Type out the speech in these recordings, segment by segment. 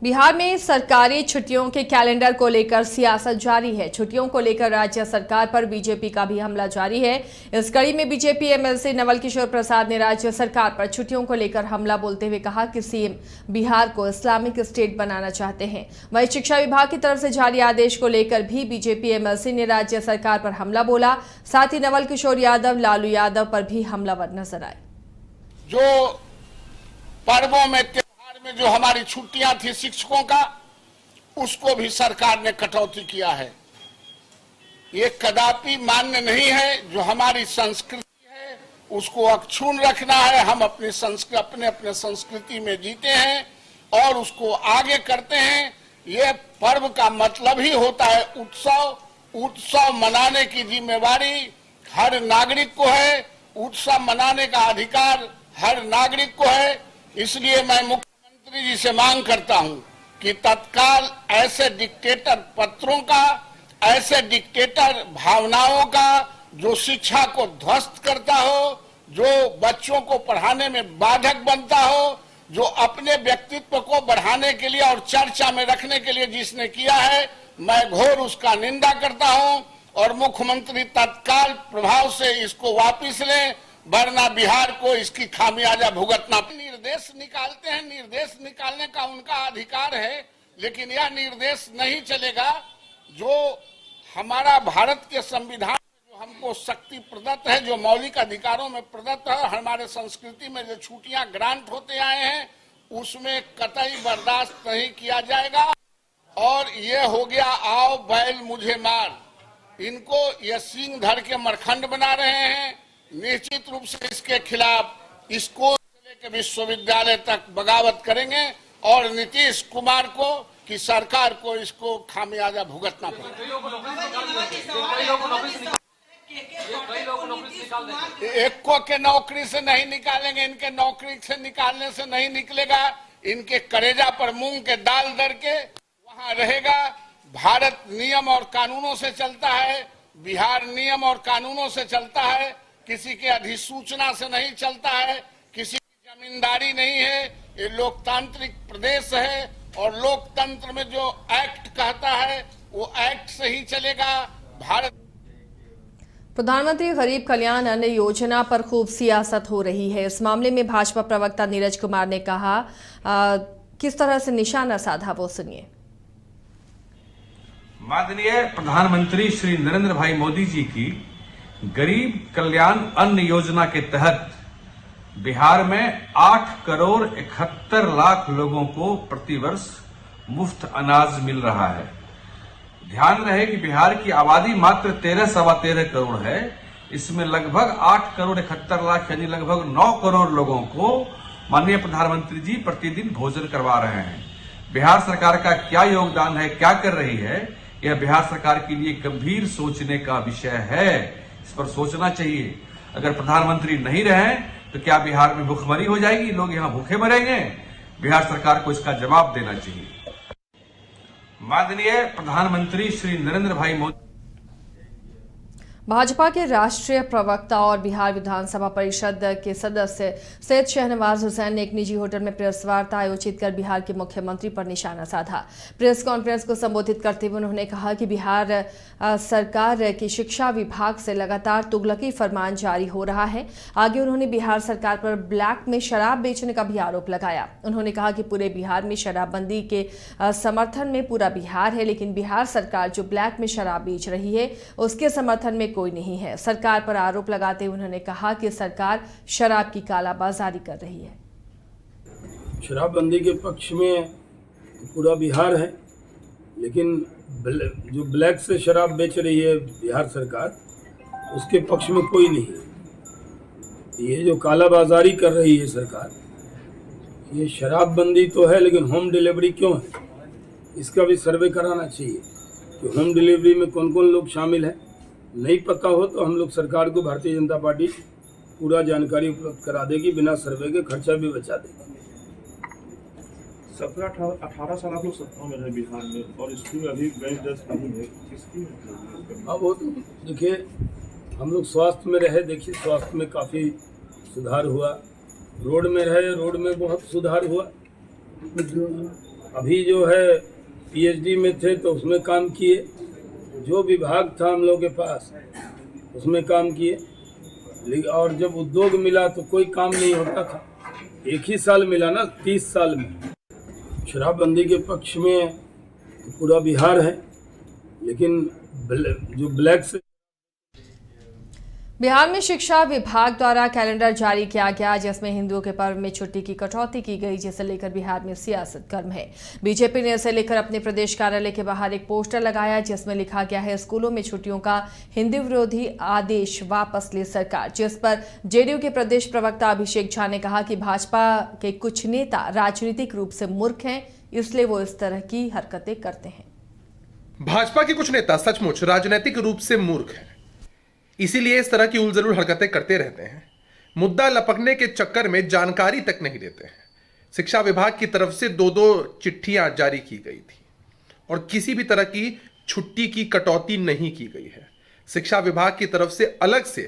बिहार में सरकारी छुट्टियों के कैलेंडर को लेकर सियासत जारी है। छुट्टियों को लेकर राज्य सरकार पर बीजेपी का भी हमला जारी है। इस कड़ी में बीजेपी एमएलसी नवल किशोर प्रसाद ने राज्य सरकार पर छुट्टियों को लेकर हमला बोलते हुए कहा कि सीएम बिहार को इस्लामिक स्टेट बनाना चाहते हैं। वहीं शिक्षा विभाग की तरफ से जारी आदेश को लेकर भी बीजेपी एमएलसी ने राज्य सरकार पर हमला बोला। साथ ही नवल किशोर यादव, लालू यादव पर भी हमलावर नजर आए। जो पर्वों में जो हमारी छुट्टियां थी शिक्षकों का, उसको भी सरकार ने कटौती किया है। ये कदापि मान्य नहीं है। जो हमारी संस्कृति है उसको अक्षुण्ण रखना है। हम अपने संस्कृति में जीते हैं और उसको आगे करते हैं। ये पर्व का मतलब ही होता है उत्सव मनाने की जिम्मेवारी हर नागरिक को है। उत्सव मनाने का अधिकार हर नागरिक को है। इसलिए मैं मुख्यमंत्री जी से मांग करता हूं कि तत्काल ऐसे डिक्टेटर पत्रों का, ऐसे डिक्टेटर भावनाओं का जो शिक्षा को ध्वस्त करता हो, जो बच्चों को पढ़ाने में बाधक बनता हो, जो अपने व्यक्तित्व को बढ़ाने के लिए और चर्चा में रखने के लिए जिसने किया है, मैं घोर उसका निंदा करता हूं और मुख्यमंत्री तत्काल प्रभाव से इसको वापिस लें, वरना बिहार को इसकी खामियाजा भुगतना। निर्देश निकालते हैं, निर्देश निकालने का उनका अधिकार है, लेकिन यह निर्देश नहीं चलेगा जो हमारा भारत के संविधान में जो हमको शक्ति प्रदत्त है, जो मौलिक अधिकारों में प्रदत्त है, हमारे संस्कृति में जो छुट्टियां ग्रांट होते आए हैं, उसमें कतई बर्दाश्त नहीं किया जाएगा। और ये हो गया आओ बैल मुझे मार, इनको ये सिंह धर के मरखंड बना रहे हैं। निश्चित रूप से इसके खिलाफ स्कूल से लेकर विश्वविद्यालय तक बगावत करेंगे और नीतीश कुमार को की सरकार को इसको खामियाजा भुगतना पड़ेगा। एक को के नौकरी से नहीं निकालेंगे, इनके नौकरी से निकालने से नहीं निकलेगा। इनके कलेजा पर मूंग के दाल दर के वहां रहेगा। भारत नियम और कानूनों से चलता है, बिहार नियम और कानूनों से चलता है, किसी के अधिसूचना से नहीं चलता है, किसी की जमींदारी नहीं है। ये लोकतांत्रिक प्रदेश है और लोकतंत्र में जो एक्ट कहता है वो एक्ट से ही चलेगा। भारत प्रधानमंत्री गरीब कल्याण अन्न योजना पर खूब सियासत हो रही है। इस मामले में भाजपा प्रवक्ता नीरज कुमार ने कहा किस तरह से निशाना साधा, वो सुनिए। माननीय प्रधानमंत्री श्री नरेंद्र भाई मोदी जी की गरीब कल्याण अन्न योजना के तहत बिहार में 8 करोड़ 71 लाख लोगों को प्रतिवर्ष मुफ्त अनाज मिल रहा है। ध्यान रहे कि बिहार की आबादी मात्र 13-13.25 करोड़ है। इसमें लगभग 8 करोड़ 71 लाख यानी लगभग 9 करोड़ लोगों को माननीय प्रधानमंत्री जी प्रतिदिन भोजन करवा रहे हैं। बिहार सरकार का क्या योगदान है, क्या कर रही है, यह बिहार सरकार के लिए गंभीर सोचने का विषय है। इस पर सोचना चाहिए। अगर प्रधानमंत्री नहीं रहे तो क्या बिहार में भूखमरी हो जाएगी, लोग यहाँ भूखे मरेंगे? बिहार सरकार को इसका जवाब देना चाहिए। माननीय प्रधानमंत्री श्री नरेंद्र भाई मोदी। भाजपा के राष्ट्रीय प्रवक्ता और बिहार विधानसभा परिषद के सदस्य सैयद शहनवाज हुसैन ने एक निजी होटल में प्रेस वार्ता आयोजित कर बिहार के मुख्यमंत्री पर निशाना साधा। प्रेस कॉन्फ्रेंस को संबोधित करते हुए उन्होंने कहा कि बिहार सरकार की शिक्षा विभाग से लगातार तुगलकी फरमान जारी हो रहा है। आगे उन्होंने बिहार सरकार पर ब्लैक में शराब बेचने का भी आरोप लगाया। उन्होंने कहा कि पूरे बिहार में शराबबंदी के समर्थन में पूरा बिहार है, लेकिन बिहार सरकार जो ब्लैक में शराब बेच रही है उसके समर्थन में कोई नहीं है। सरकार पर आरोप लगाते हुए उन्होंने कहा कि सरकार शराब की कालाबाजारी कर रही है। शराबबंदी के पक्ष में पूरा बिहार है, लेकिन जो ब्लैक से शराब बेच रही है बिहार सरकार, उसके पक्ष में कोई नहीं है। ये जो कालाबाजारी कर रही है सरकार, ये शराबबंदी तो है, लेकिन होम डिलीवरी क्यों है, इसका भी सर्वे कराना चाहिए कि होम डिलीवरी में कौन कौन लोग शामिल हैं। नहीं पता हो तो हम लोग सरकार को, भारतीय जनता पार्टी पूरा जानकारी उपलब्ध करा देगी, बिना सर्वे के खर्चा भी बचा देगी। 17-18 साल आप लोग सत्ता में रहे बिहार में और इसमें अभी बेंच डेस्क नहीं है, किसकी? अब वो तो देखिए, हम लोग स्वास्थ्य में रहे, देखिए स्वास्थ्य में काफ़ी सुधार हुआ। रोड में रहे, रोड में बहुत सुधार हुआ। अभी जो है पीएचडी में थे तो उसमें काम किए, जो विभाग था हम लोग के पास उसमें काम किए, और जब उद्योग मिला तो कोई काम नहीं होता था। एक ही साल मिला ना, 30 साल में। शराबबंदी के पक्ष में पूरा बिहार है, लेकिन जो ब्लैक से बिहार में शिक्षा विभाग द्वारा कैलेंडर जारी किया गया, जिसमें हिंदुओं के पर्व में छुट्टी की कटौती की गई, जिसे लेकर बिहार में सियासत गर्म है। बीजेपी ने इसे लेकर अपने प्रदेश कार्यालय के बाहर एक पोस्टर लगाया, जिसमें लिखा गया है, स्कूलों में छुट्टियों का हिंदू विरोधी आदेश वापस ले सरकार। जिस पर जेडीयू के प्रदेश प्रवक्ता अभिषेक झा ने कहा कि भाजपा के कुछ नेता राजनीतिक रूप से मूर्ख हैं, इसलिए वो इस तरह की हरकतें करते हैं। भाजपा के कुछ नेता सचमुच राजनीतिक रूप से मूर्ख हैं, इसीलिए इस तरह की उलझुल हरकतें करते रहते हैं। मुद्दा लपकने के चक्कर में जानकारी तक नहीं देते हैं। शिक्षा विभाग की तरफ से 2-2 चिट्ठियां जारी की गई थी और किसी भी तरह की छुट्टी की कटौती नहीं की गई है। शिक्षा विभाग की तरफ से अलग से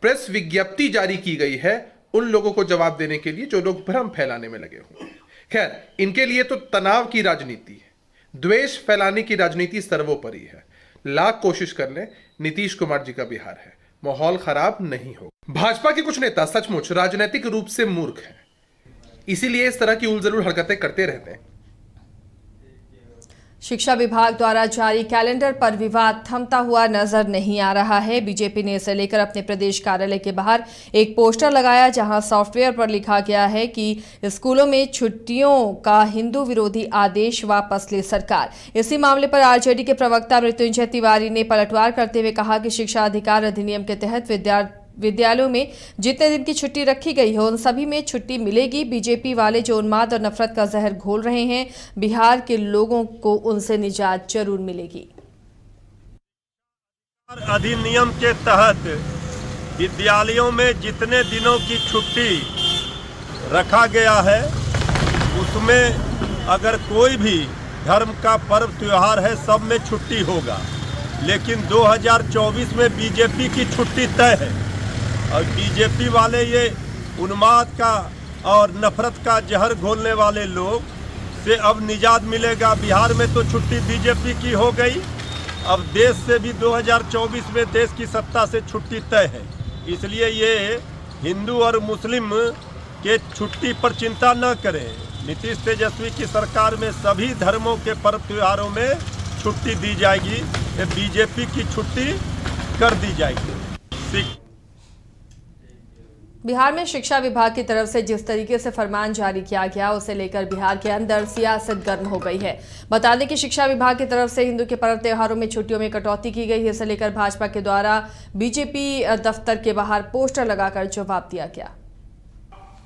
प्रेस विज्ञप्ति जारी की गई है उन लोगों को जवाब देने के लिए जो लोग भ्रम फैलाने में लगे हुए हैं। खैर, इनके लिए तो तनाव की राजनीति है, द्वेष फैलाने की राजनीति सर्वोपरि है। लाख कोशिश कर लें, नीतीश कुमार जी का बिहार है, माहौल खराब नहीं होगा। भाजपा के कुछ नेता सचमुच राजनीतिक रूप से मूर्ख हैं, इसीलिए इस तरह की उलझुल हरकतें करते रहते हैं। शिक्षा विभाग द्वारा जारी कैलेंडर पर विवाद थमता हुआ नजर नहीं आ रहा है। बीजेपी ने इसे लेकर अपने प्रदेश कार्यालय के बाहर एक पोस्टर लगाया, जहां सॉफ्टवेयर पर लिखा गया है कि स्कूलों में छुट्टियों का हिंदू विरोधी आदेश वापस ले सरकार। इसी मामले पर आरजेडी के प्रवक्ता मृत्युंजय तिवारी ने पलटवार करते हुए कहा कि शिक्षा अधिकार अधिनियम के तहत विद्यालयों में जितने दिन की छुट्टी रखी गई है उन सभी में छुट्टी मिलेगी। बीजेपी वाले जो उन्माद और नफरत का जहर घोल रहे हैं, बिहार के लोगों को उनसे निजात जरूर मिलेगी। अधिनियम के तहत विद्यालयों में जितने दिनों की छुट्टी रखा गया है उसमें अगर कोई भी धर्म का पर्व त्योहार है सब में छुट्टी होगा, लेकिन 2024 में बीजेपी की छुट्टी तय है और बीजेपी वाले ये उन्माद का और नफरत का जहर घोलने वाले लोग से अब निजात मिलेगा। बिहार में तो छुट्टी बीजेपी की हो गई, अब देश से भी 2024 में देश की सत्ता से छुट्टी तय है। इसलिए ये हिंदू और मुस्लिम के छुट्टी पर चिंता न करें। नीतीश तेजस्वी की सरकार में सभी धर्मों के पर्व त्योहारों में छुट्टी दी जाएगी, बीजेपी की छुट्टी कर दी जाएगी। बिहार में शिक्षा विभाग की तरफ से जिस तरीके से फरमान जारी किया गया उसे लेकर बिहार के अंदर सियासत गर्म हो गई है। बता दें कि शिक्षा विभाग की तरफ से हिंदू के पर्व त्योहारों में छुट्टियों में कटौती की गई है। इसे लेकर भाजपा के द्वारा बीजेपी दफ्तर के बाहर पोस्टर लगाकर जवाब दिया गया।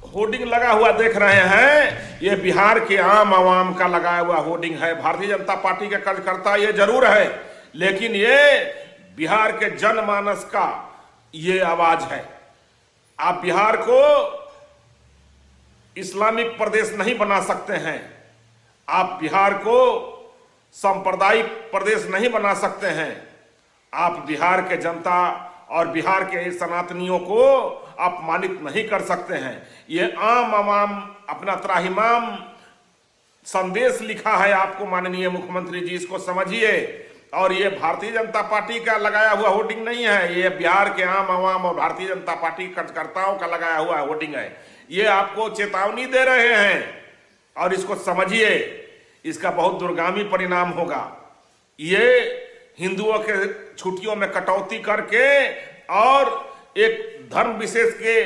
होर्डिंग लगा हुआ देख रहे हैं, ये बिहार के आम आवाम का लगाया हुआ होर्डिंग है। भारतीय जनता पार्टी के कार्यकर्ता ये जरूर है, लेकिन ये बिहार के जनमानस का ये आवाज है। आप बिहार को इस्लामिक प्रदेश नहीं बना सकते हैं, आप बिहार को सांप्रदायिक प्रदेश नहीं बना सकते हैं। आप बिहार के जनता और बिहार के सनातनियों को अपमानित नहीं कर सकते हैं। ये आम आवाम अपना त्राहिमाम संदेश लिखा है आपको माननीय मुख्यमंत्री जी, इसको समझिए। और ये भारतीय जनता पार्टी का लगाया हुआ होर्डिंग नहीं है, ये बिहार के आम आवाम और भारतीय जनता पार्टी कार्यकर्ताओं का लगाया हुआ होर्डिंग है। ये आपको चेतावनी दे रहे हैं और इसको समझिए, इसका बहुत दूरगामी परिणाम होगा। ये हिंदुओं के छुट्टियों में कटौती करके और एक धर्म विशेष के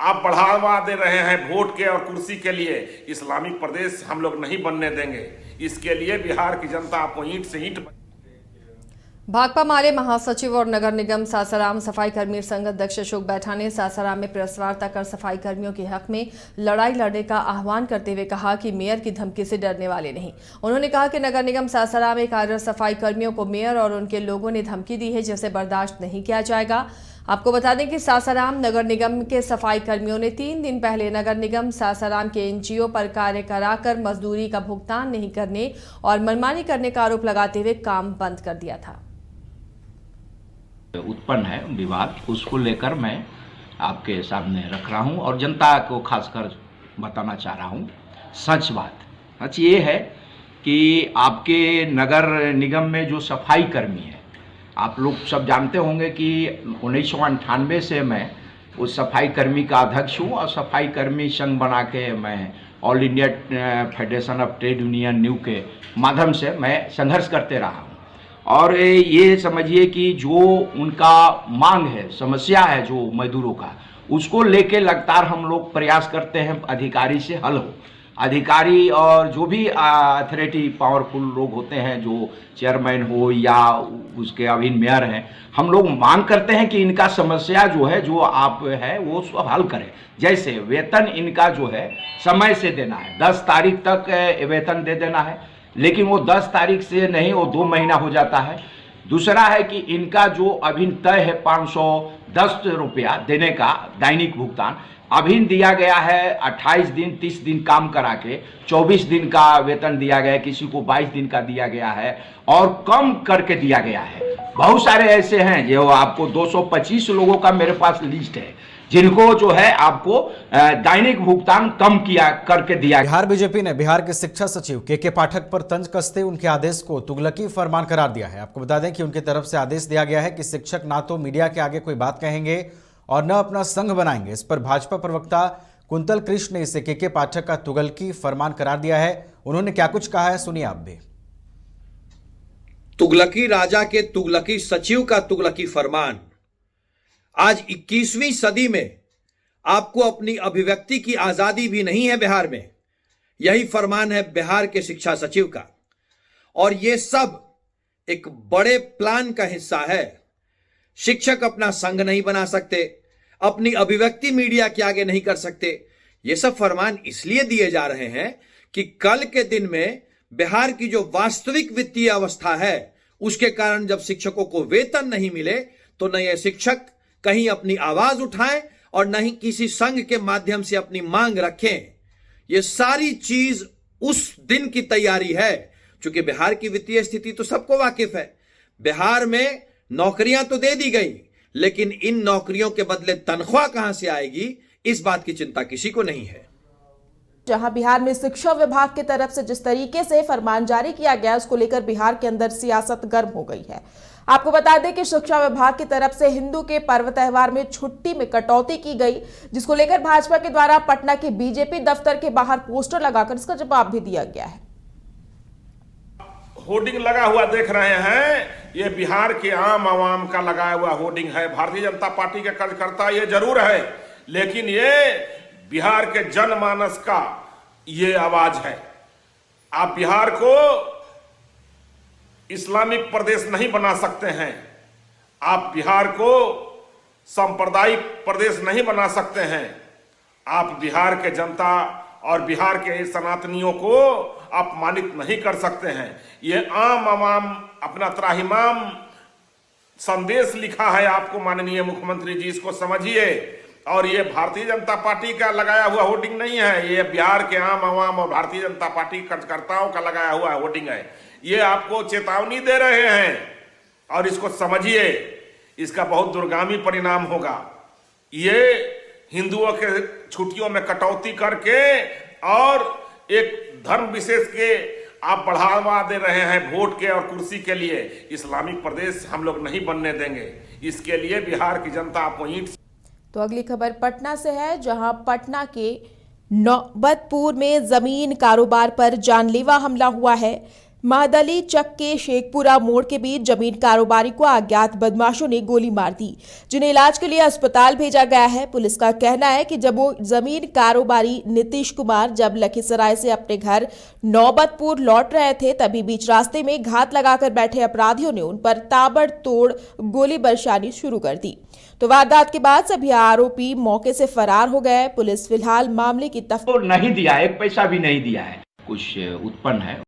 आप बढ़ावा दे रहे हैं वोट के और कुर्सी के लिए। इस्लामिक प्रदेश हम लोग नहीं बनने देंगे। इसके लिए बिहार की जनता आपको ईंट से ईंट। भाकपा माले महासचिव और नगर निगम सासाराम सफाई कर्मी संघ अध्यक्ष अशोक बैठा ने सासाराम में प्रेस वार्ता कर सफाई कर्मियों के हक में लड़ाई लड़ने का आह्वान करते हुए कहा कि मेयर की धमकी से डरने वाले नहीं। उन्होंने कहा कि नगर निगम सासाराम में कार्यरत सफाई कर्मियों को मेयर और उनके लोगों ने धमकी दी है, जिसे बर्दाश्त नहीं किया जाएगा। आपको बता दें कि सासाराम नगर निगम के सफाई कर्मियों ने 3 दिन पहले नगर निगम सासाराम के एनजीओ पर कार्य कराकर मजदूरी का भुगतान नहीं करने और मनमानी करने का आरोप लगाते हुए काम बंद कर दिया था। उत्पन्न है विवाद, उसको लेकर मैं आपके सामने रख रहा हूं और जनता को खासकर बताना चाह रहा हूं। सच ये है कि आपके नगर निगम में जो सफाई कर्मी है, आप लोग सब जानते होंगे कि 1998 से मैं उस सफाई कर्मी का अध्यक्ष हूँ और सफाई कर्मी संघ बना के मैं all India federation of trade union new के माध्यम से मैं संघर्ष करते रहा हूँ। और ये समझिए कि जो उनका मांग है, समस्या है जो मजदूरों का, उसको लेके लगातार हम लोग प्रयास करते हैं अधिकारी से हल हो। अधिकारी और जो भी अथॉरिटी पावरफुल लोग होते हैं, जो चेयरमैन हो या उसके अभिन्न मेयर हैं, हम लोग मांग करते हैं कि इनका समस्या जो है, जो आप है वो सब हल करें। जैसे वेतन इनका जो है समय से देना है, 10 तारीख तक वेतन दे देना है, लेकिन वो 10 तारीख से नहीं, वो 2 महीना हो जाता है। दूसरा है कि इनका जो अभी तय है 510 रुपया देने का दैनिक भुगतान, अभी दिया गया है 28 दिन 30 दिन काम करा के 24 दिन का वेतन दिया गया है, किसी को 22 दिन का दिया गया है और कम करके दिया गया है। बहुत सारे ऐसे हैं जो आपको 225 लोगों का मेरे पास लिस्ट है जिनको जो है आपको दैनिक भुगतान कम किया करके दिया। बिहार बीजेपी ने बिहार के शिक्षा सचिव के पाठक पर तंज कसते उनके आदेश को तुगलकी फरमान करार दिया है। आपको बता दें कि उनकी तरफ से आदेश दिया गया है कि शिक्षक ना तो मीडिया के आगे कोई बात कहेंगे और न अपना संघ बनाएंगे। इस पर भाजपा प्रवक्ता कुंतल कृष्ण ने इसे के पाठक का तुगलकी फरमान करार दिया है। उन्होंने क्या कुछ कहा है, सुनिए आप भी। तुगलकी राजा के तुगलकी सचिव का तुगलकी फरमान। आज 21वीं सदी में आपको अपनी अभिव्यक्ति की आजादी भी नहीं है बिहार में। यही फरमान है बिहार के शिक्षा सचिव का, और यह सब एक बड़े प्लान का हिस्सा है। शिक्षक अपना संघ नहीं बना सकते, अपनी अभिव्यक्ति मीडिया के आगे नहीं कर सकते। ये सब फरमान इसलिए दिए जा रहे हैं कि कल के दिन में बिहार की जो वास्तविक वित्तीय अवस्था है उसके कारण जब शिक्षकों को वेतन नहीं मिले तो न ये शिक्षक कहीं अपनी आवाज उठाएं और न ही किसी संघ के माध्यम से अपनी मांग रखें। ये सारी चीज उस दिन की तैयारी है, क्योंकि बिहार की वित्तीय स्थिति तो सबको वाकिफ है। बिहार में नौकरियां तो दे दी गई, लेकिन इन नौकरियों के बदले तनख्वाह कहां से आएगी, इस बात की चिंता किसी को नहीं है। जहां बिहार में शिक्षा विभाग की तरफ से जिस तरीके से फरमान जारी किया गया, उसको लेकर बिहार के अंदर सियासत गर्म हो गई है। आपको बता दें कि शिक्षा विभाग की तरफ से हिंदू के पर्व त्योहार में छुट्टी में कटौती की गई, जिसको लेकर भाजपा के द्वारा पटना के बीजेपी दफ्तर के बाहर पोस्टर लगाकर इसका जवाब भी दिया गया है। होर्डिंग लगा हुआ देख रहे हैं, ये बिहार के आम आवाम का लगाया हुआ होर्डिंग है। भारतीय जनता पार्टी के कार्यकर्ता ये जरूर है, लेकिन ये बिहार के जनमानस का ये आवाज है। आप बिहार को इस्लामिक प्रदेश नहीं बना सकते हैं, आप बिहार को सांप्रदायिक प्रदेश नहीं बना सकते हैं। आप बिहार के जनता और बिहार के सनातनियों को अपमानित नहीं कर सकते हैं। ये आम आवाम अपना त्राहिमाम संदेश लिखा है आपको माननीय मुख्यमंत्री जी, इसको समझिए। और ये भारतीय जनता पार्टी का लगाया हुआ होर्डिंग नहीं है, ये बिहार के आम आवाम और भारतीय जनता पार्टी कार्यकर्ताओं का लगाया हुआ होर्डिंग है। ये आपको चेतावनी दे रहे हैं और इसको समझिए, इसका बहुत दूरगामी परिणाम होगा। ये हिंदुओं के छुट्टियों में कटौती करके और एक धर्म विशेष के आप बढ़ावा दे रहे हैं वोट के और कुर्सी के लिए। इस्लामिक प्रदेश हम लोग नहीं बनने देंगे, इसके लिए बिहार की जनता आपको ईंट। तो अगली खबर पटना से है, जहां पटना के नौबतपुर में जमीन कारोबार पर जानलेवा हमला हुआ है। महदली चक के शेखपुरा मोड़ के बीच जमीन कारोबारी को अज्ञात बदमाशों ने गोली मार दी, जिन्हें इलाज के लिए अस्पताल भेजा गया है। पुलिस का कहना है कि जब वो जमीन कारोबारी नीतीश कुमार जब लखीसराय से अपने घर नौबतपुर लौट रहे थे, तभी बीच रास्ते में घात लगाकर बैठे अपराधियों ने उन पर ताबड़तोड़ गोली बरसानी शुरू कर दी। तो वारदात के बाद सभी आरोपी मौके से फरार हो गए। पुलिस फिलहाल मामले की तफ्तीश नहीं दिया, 1 पैसा भी नहीं दिया है। कुछ उत्पन्न है।